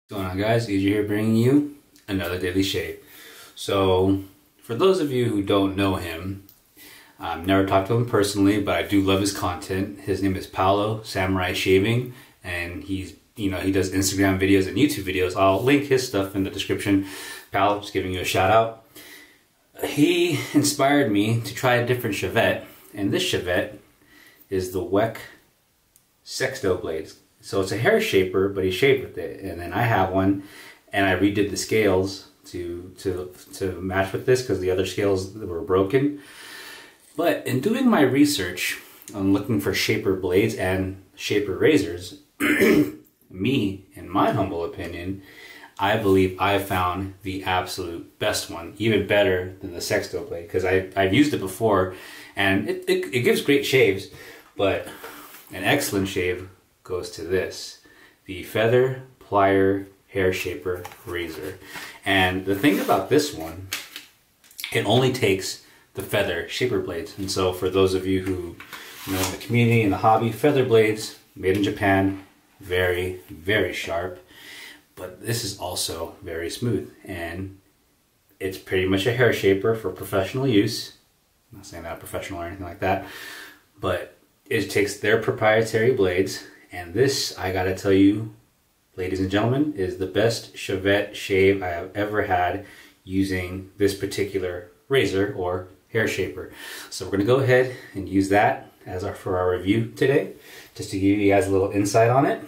What's going on, guys? EJ here, bringing you another daily shave. So for those of you who don't know him, I've never talked to him personally, but I do love his content. His name is Paolo Samurai Shaving, and he does Instagram videos and YouTube videos. I'll link his stuff in the description. Paolo, just giving you a shout out. He inspired me to try a different shavette, and this shavette is the Weck sexto blades. So it's a hair shaper, but he shaved with it. And then I have one, and I redid the scales to match with this because the other scales were broken. But in doing my research on looking for shaper blades and shaper razors, me, in my humble opinion, I believe I found the absolute best one, even better than the sexto blade, because I've used it before, and it gives great shaves, but an excellent shave goes to this, the Feather Plier Hair Shaper Razor. And the thing about this one, it only takes the feather shaper blades. And so for those of you who know in the community and the hobby, feather blades made in Japan, very, very sharp, but this is also very smooth, and it's pretty much a hair shaper for professional use. I'm not saying that I'm professional or anything like that, but it takes their proprietary blades. And this, I gotta tell you, ladies and gentlemen, is the best shavette shave I have ever had using this particular razor or hair shaper. So we're gonna go ahead and use that for our review today, just to give you guys a little insight on it.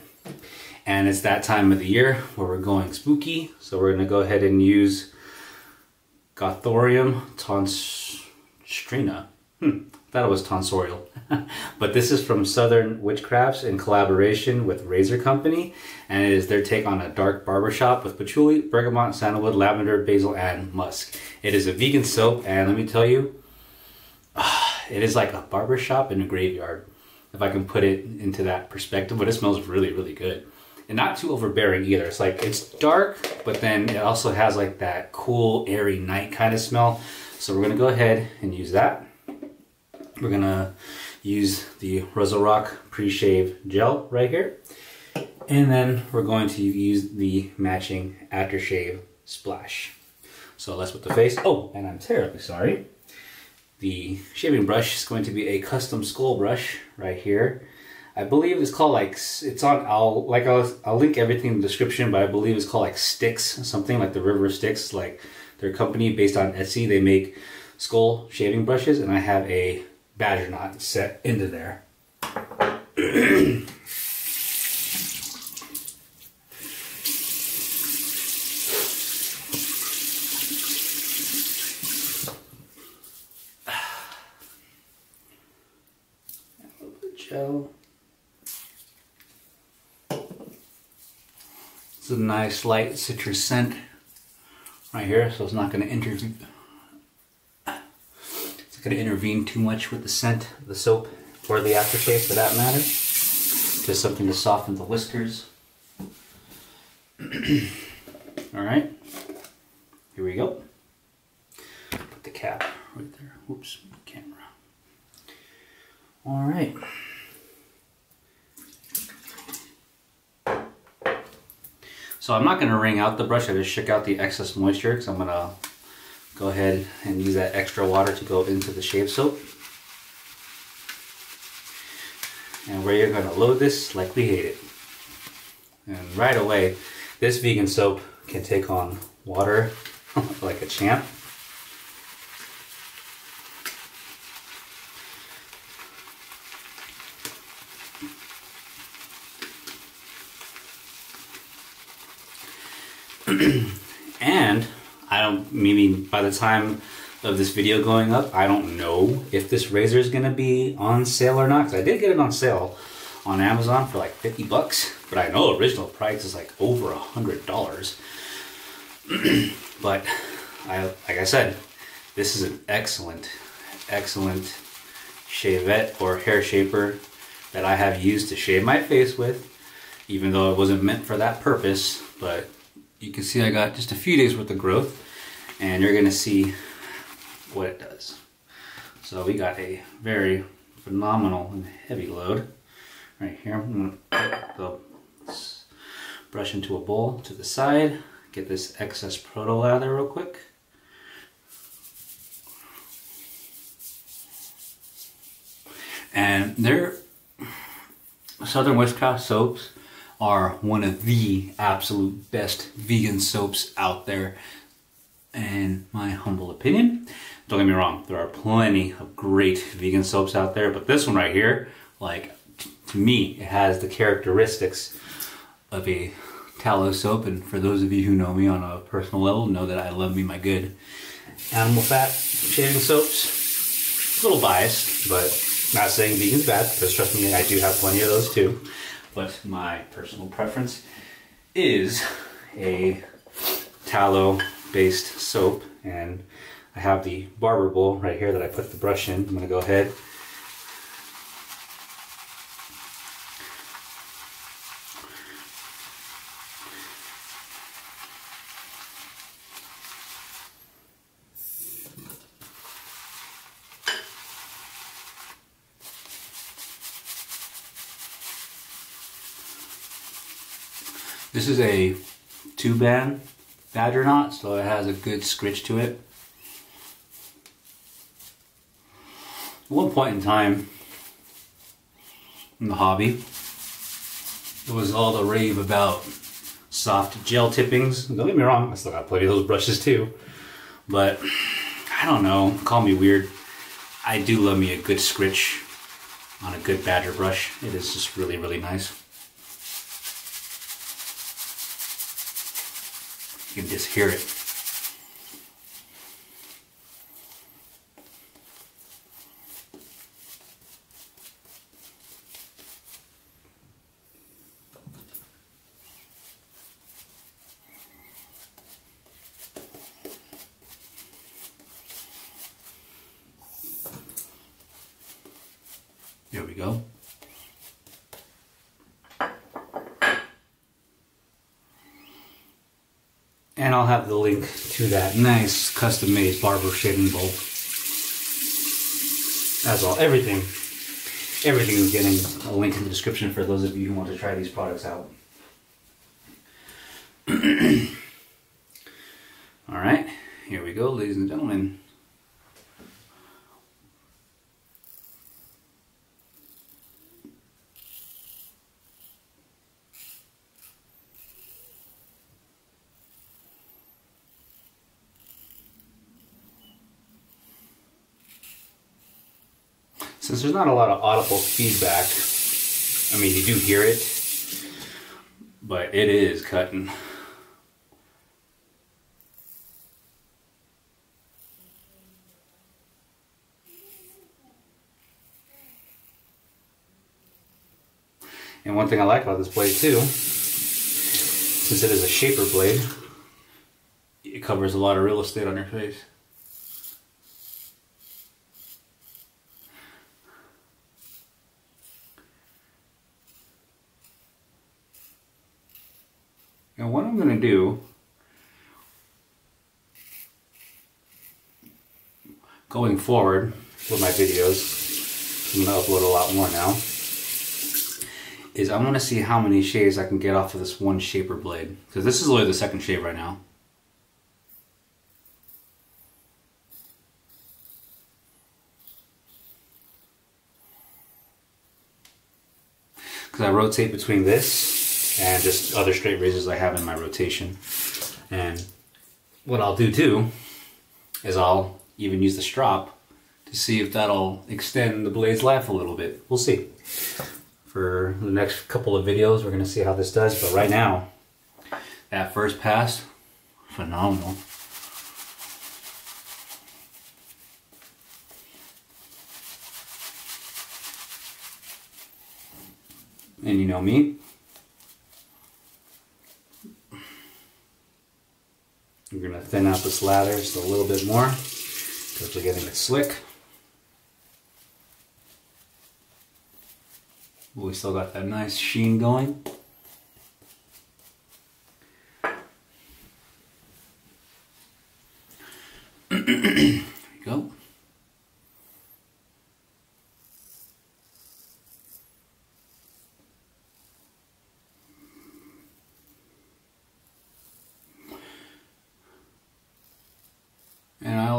And it's that time of the year where we're going spooky, so we're gonna go ahead and use Gothorium tonstrina. Thought it was tonsorial. But this is from Southern Witchcrafts in collaboration with Razor Company, and it is their take on a dark barbershop with patchouli, bergamot, sandalwood, lavender, basil, and musk. It is a vegan soap, and let me tell you, it is like a barbershop in a graveyard, if I can put it into that perspective, but it smells really, really good. And not too overbearing either. It's like, it's dark, but then it also has like that cool, airy night kind of smell. So we're gonna go ahead and use that. We're gonna use the Razor pre-shave gel right here. And then we're going to use the matching aftershave splash. So that's with the face. Oh, and I'm terribly sorry. The shaving brush is going to be a custom skull brush right here. I believe it's called I'll link everything in the description, but I believe it's called like Sticks, something like the River Sticks, like their company based on Etsy. They make skull shaving brushes, and I have a badger knot set into there. A little bit of gel. It's a nice light citrus scent right here, so it's not going to intervene. Going to intervene too much with the scent of the soap or the aftershave for that matter. Just something to soften the whiskers. Alright, here we go. Put the cap right there. Whoops, camera. Alright. So I'm not going to wring out the brush, I just shook out the excess moisture because I'm going to go ahead and use that extra water to go into the shave soap. And where you're going to load this like we hate it. And right away, this vegan soap can take on water like a champ. And maybe by the time of this video going up, I don't know if this razor is going to be on sale or not, because I did get it on sale on Amazon for like 50 bucks, but I know original price is like over $100. But like I said, this is an excellent shavette or hair shaper that I have used to shave my face with, even though it wasn't meant for that purpose. But you can see I got just a few days worth of growth, and you're gonna see what it does. So we got a very phenomenal and heavy load right here. I'm gonna put the brush into a bowl to the side, get this excess proto lather real quick. And their Southern Witchcraft soaps are one of the absolute best vegan soaps out there, in my humble opinion. Don't get me wrong, there are plenty of great vegan soaps out there, but this one right here, like, to me, it has the characteristics of a tallow soap. And for those of you who know me on a personal level, know that I love me my good animal fat shaving soaps. A little biased, but not saying vegan's bad, because trust me, I do have plenty of those too. But my personal preference is a tallow-based soap, and I have the barber bowl right here that I put the brush in. I'm going to go ahead. This is a 2-band badger knot, so it has a good scritch to it. At one point in time in the hobby, it was all the rave about soft gel tippings. Don't get me wrong, I still got plenty of those brushes too. But I don't know, call me weird. I do love me a good scritch on a good badger brush. It is just really, really nice. You can just hear it. There we go. And I'll have the link to that nice custom-made barber shaving bowl. That's all. Everything is getting a link in the description for those of you who want to try these products out. Alright, here we go, ladies and gentlemen. Since there's not a lot of audible feedback, I mean, you do hear it, but it is cutting. And one thing I like about this blade too, since it is a shaper blade, it covers a lot of real estate on your face. And what I'm going to do, going forward with my videos, I'm going to upload a lot more now, is I want to see how many shaves I can get off of this one shaper blade. Because this is only the second shave right now. Because I rotate between this and just other straight razors I have in my rotation. And what I'll do too is I'll even use the strop to see if that'll extend the blade's life a little bit. We'll see. For the next couple of videos, we're going to see how this does. But right now, that first pass, phenomenal. And you know me, we're going to thin out this lather just a little bit more because we're getting it slick. But we still got that nice sheen going. There we go.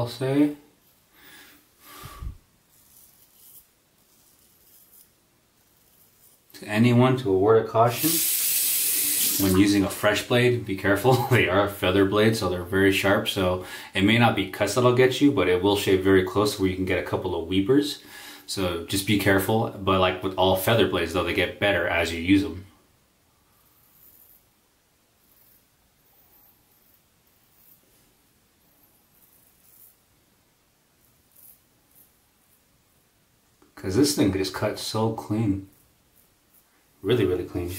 I'll say. To anyone, to a word of caution, when using a fresh blade, be careful. They are feather blades, so they're very sharp, so it may not be cuts that'll get you, but it will shave very close where you can get a couple of weepers. So just be careful. But like with all feather blades though, they get better as you use them. Because this thing just cuts so clean. Really, really clean.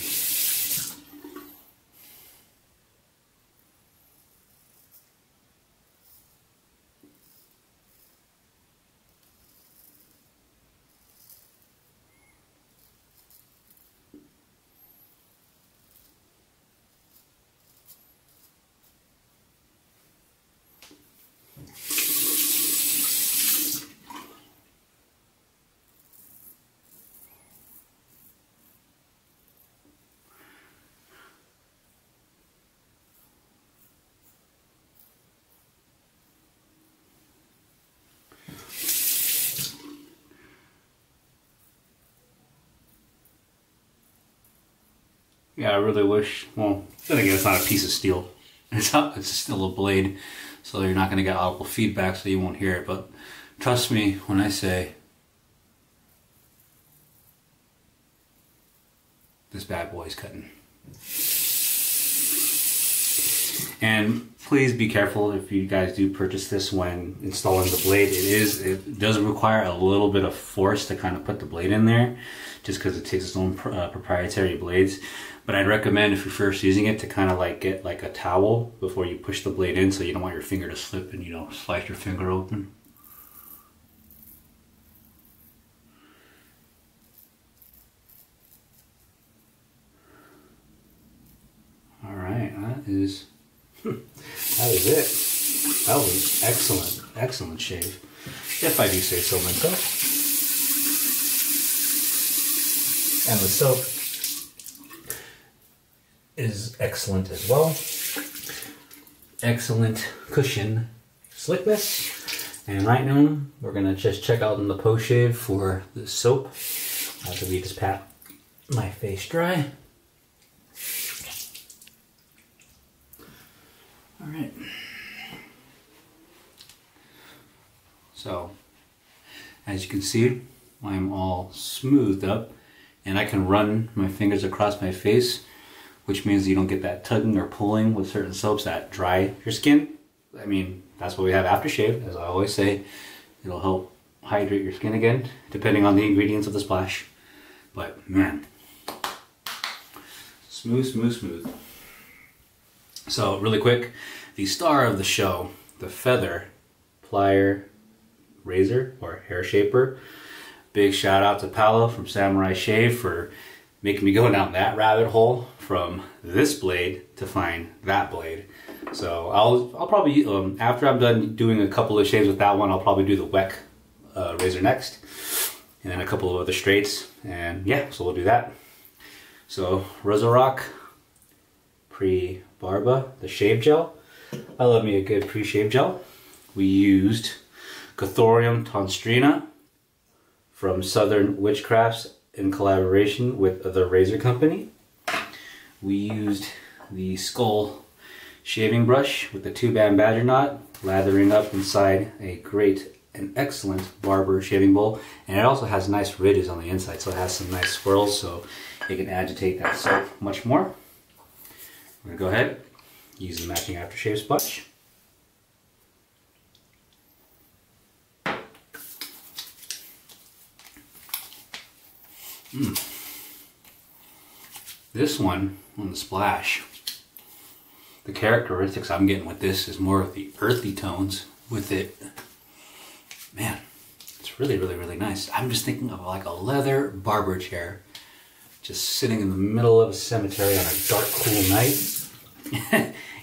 Yeah, I really wish, well, then again, it's not a piece of steel. It's still a blade, so you're not going to get audible feedback, so you won't hear it. But trust me when I say this bad boy is cutting. And please be careful if you guys do purchase this when installing the blade. It does require a little bit of force to kind of put the blade in there, just because it takes its own proprietary blades. But I'd recommend, if you're first using it, to kind of like get like a towel before you push the blade in, so you don't want your finger to slip and, you know, slice your finger open. All right, that is it. That was excellent, excellent shave, if I do say so myself. And the soap is excellent as well. Excellent cushion slickness. And right now, we're gonna just check out in the post shave for the soap. After we just pat my face dry. All right. So, as you can see, I'm all smoothed up, and I can run my fingers across my face, which means you don't get that tugging or pulling with certain soaps that dry your skin. I mean, that's what we have aftershave, as I always say. It'll help hydrate your skin again, depending on the ingredients of the splash. But man, smooth, smooth, smooth. So really quick, the star of the show, the feather plier razor or hair shaper. Big shout out to Paolo from Samurai Shave for making me go down that rabbit hole from this blade to find that blade. So I'll probably, after I'm done doing a couple of shaves with that one, I'll probably do the weck razor next, and then a couple of other straights, and yeah, so we'll do that. So Razor Pre-Barba, the shave gel. I love me a good pre-shave gel. We used Cathorium tonstrina from Southern Witchcrafts in collaboration with the Razor Company. We used the Skull shaving brush with the 2-band badger knot, lathering up inside a great and excellent barber shaving bowl. And it also has nice ridges on the inside, so it has some nice swirls, so it can agitate that soap much more. I'm gonna go ahead, use the matching aftershave sponge. This one on the splash, the characteristics I'm getting with this is more of the earthy tones with it. Man, it's really, really, really nice. I'm just thinking of like a leather barber chair, just sitting in the middle of a cemetery on a dark, cool night.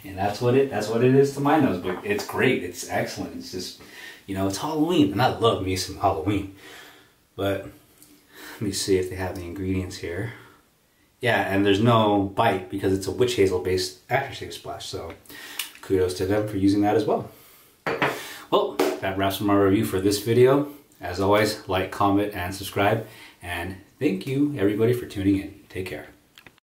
And that's what it is to my nose. But it's great. It's excellent. It's just, you know, it's Halloween, and I love me some Halloween. But let me see if they have the ingredients here. Yeah, and there's no bite because it's a witch hazel based aftershave splash. So kudos to them for using that as well. Well, that wraps up my review for this video. As always, like, comment, and subscribe. And thank you, everybody, for tuning in. Take care.